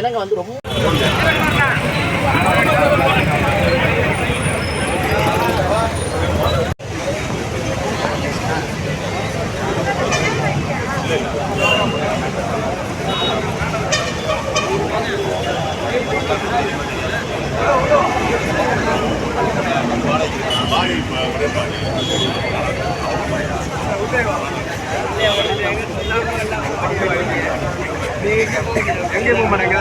ஜனங்க வந்து ரொம்ப எங்கே போக மாட்டேங்க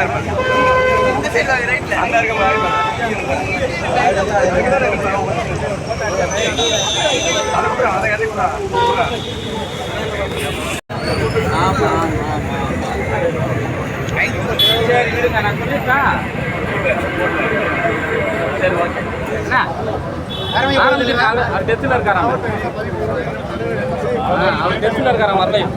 நான் சொல்லிட்டா சரி ஓகே அவர் டெஸ்டில் இருக்காராம் அவர் டெஸ்டில் இருக்காராம் வரலையும்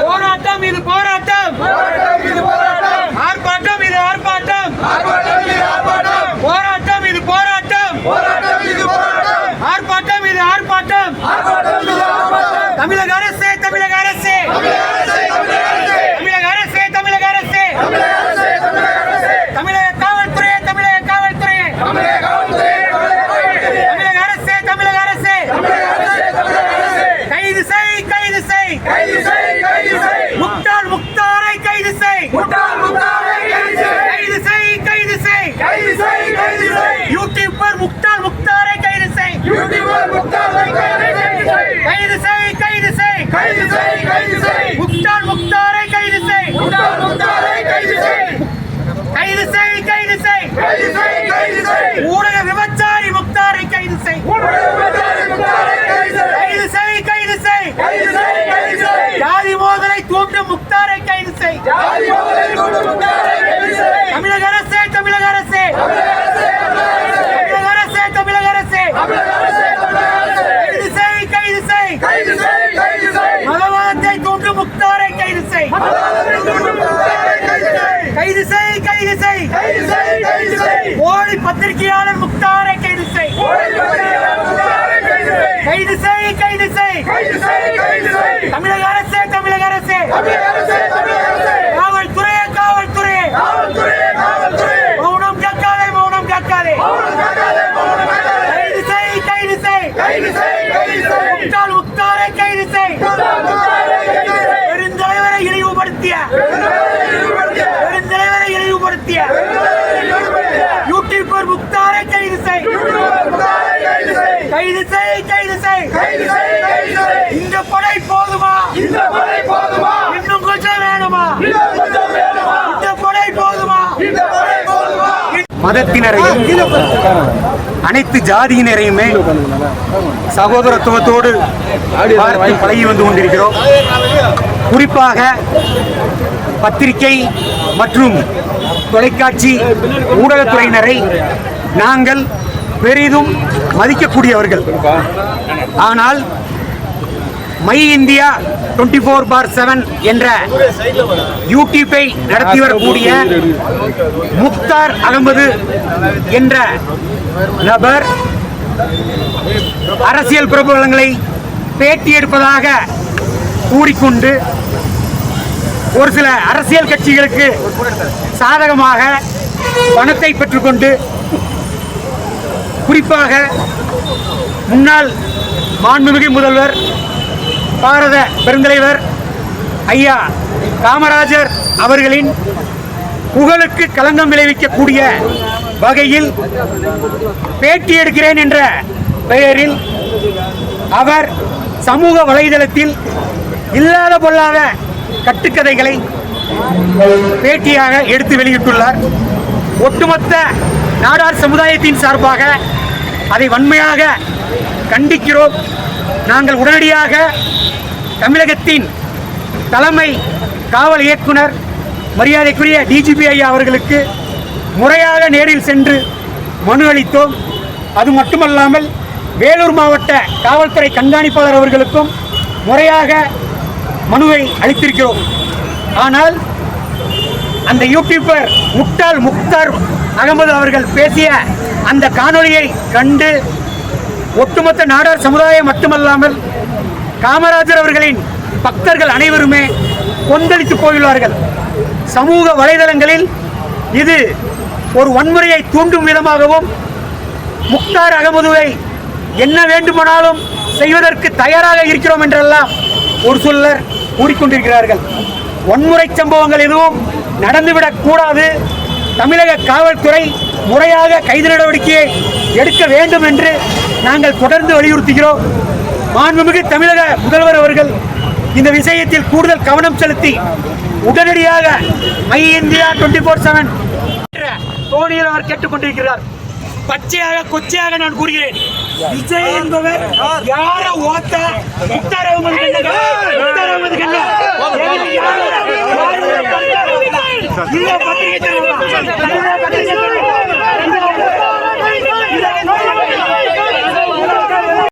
போராட்டம் இது போராட்டம் ஆர்ப்பாட்டம் இது ஆர்ப்பாட்டம் போராட்டம் இது போராட்டம் ஆர்ப்பாட்டம் இது ஆர்ப்பாட்டம் தமிழக அரசே தமிழக அரசே தமிழக அரசே தமிழக அரசே தமிழக காவல்துறை தமிழக காவல்துறை தமிழக அரசே தமிழக அரசே கைது செய் கைது செய் முக்தார் முக்தாரை கைது செய் கைது செய் கைது செய் யூடியூபர் முக்தார் முக்தாரை கைது செய் கைது செய் கைது செய் முக்தார் முக்தாரை கைது செய் கைது செய் கைது செய் ஊடக விபச்சாரி முக்தாரை கைது செய் கைது செய் கைது செய் ஜாதி மோதலை தூண்டும் முக்தாரை கைது செய் தமிழக அரசே தமிழக அரசே தமிழக அரசே தமிழக அரசே கைது செய் கைது செய் மதவாதத்தை தூண்டும் முக்தாரை கைது செய் கைது செய் கைது செய் போலி பத்திரிகையாளர் முக்தாரை கைது செய் கைது செய் கைது செய் தமிழக அரசே தமிழக அரசே காவல்துறையே காவல்துறையே மௌனம் காக்காதே மௌனம் காக்காதே கைது செய் முக்தால் முக்தாரை கைது செய் பெருந்தலைவரை இழிவுபடுத்திய யூடியூபர் முக்தாரை கைது செய் கைது செய் கைது செய் இந்த படை போதுமா இன்னும் கொஞ்சம் வேணுமா இந்த படை போதுமா மதத்தினரையும் அனைத்து ஜாதியினரையுமே சகோதரத்துவத்தோடு பார்த்து பழகி வந்து கொண்டிருக்கிறோம். குறிப்பாக பத்திரிகை மற்றும் தொலைக்காட்சி ஊடகத்துறையினரை நாங்கள் பெரிதும் மதிக்கக்கூடியவர்கள். ஆனால் மை இந்தியா 24/7 என்ற யூடியூப்பை நடத்தி வரக்கூடிய முக்தார் அகமது என்ற நபர் அரசியல் பிரபலங்களை பேட்டி எடுப்பதாக கூறிக்கொண்டு ஒரு சில அரசியல் கட்சிகளுக்கு சாதகமாக பணத்தை பெற்றுக்கொண்டு, குறிப்பாக முன்னாள் மாண்புமிகு முதல்வர் பாரத பெருந்தலைவர் ஐயா காமராஜர் அவர்களின் புகழுக்கு களங்கம் விளைவிக்கக்கூடிய வகையில் பேட்டி எடுக்கிறேன் என்ற பெயரில் அவர் சமூக வலைதளத்தில் இல்லாத பொல்லாத கட்டுக்கதைகளை பேட்டியாக எடுத்து வெளியிட்டுள்ளார். ஒட்டுமொத்த நாடார் சமுதாயத்தின் சார்பாக அதை வன்மையாக கண்டிக்கிறோம். நாங்கள் உடனடியாக தமிழகத்தின் தலைமை காவல் இயக்குனர் மரியாதைக்குரிய டிஜிபி ஐயா அவர்களுக்கு முறையாக நேரில் சென்று மனு அளித்தோம். அது மட்டுமல்லாமல் வேலூர் மாவட்ட காவல்துறை கண்காணிப்பாளர் அவர்களுக்கும் முறையாக மனுவை அளித்திருக்கிறோம். ஆனால் அந்த யூடியூபர் முக்தார் அகமது அவர்கள் பேசிய அந்த காணொளியை கண்டு ஒட்டுமொத்த நாடார் சமுதாயம் மட்டுமல்லாமல் காமராஜர் அவர்களின் பக்தர்கள் அனைவருமே கொந்தளித்து போயுள்ளார்கள். சமூக வலைதளங்களில் இது ஒரு வன்முறையை தூண்டும் விதமாகவும் முக்தார் அகமதுவை என்ன வேண்டுமானாலும் செய்வதற்கு தயாராக இருக்கிறோம் என்றெல்லாம் ஒரு சிலர் கூறிக்கொண்டிருக்கிறார்கள். வன்முறை சம்பவங்கள் எதுவும் நடந்துவிடக் கூடாது, தமிழக காவல்துறை முறையாக கைது நடவடிக்கையை எடுக்க வேண்டும் என்று நாங்கள் தொடர்ந்து வலியுறுத்துகிறோம். மாண்புமிகு தமிழக முதல்வர் அவர்கள் இந்த விஷயத்தில் கூடுதல் கவனம் செலுத்தி உடனடியாக மை இந்தியா 24/7 தோணியில் அவர் கேட்டுக்கொண்டிருக்கிறார். பச்சையாக கொச்சையாக நான் கூறுகிறேன், விஜய் என்பவர் யார ஓத்த முக்தார் அகமது இதை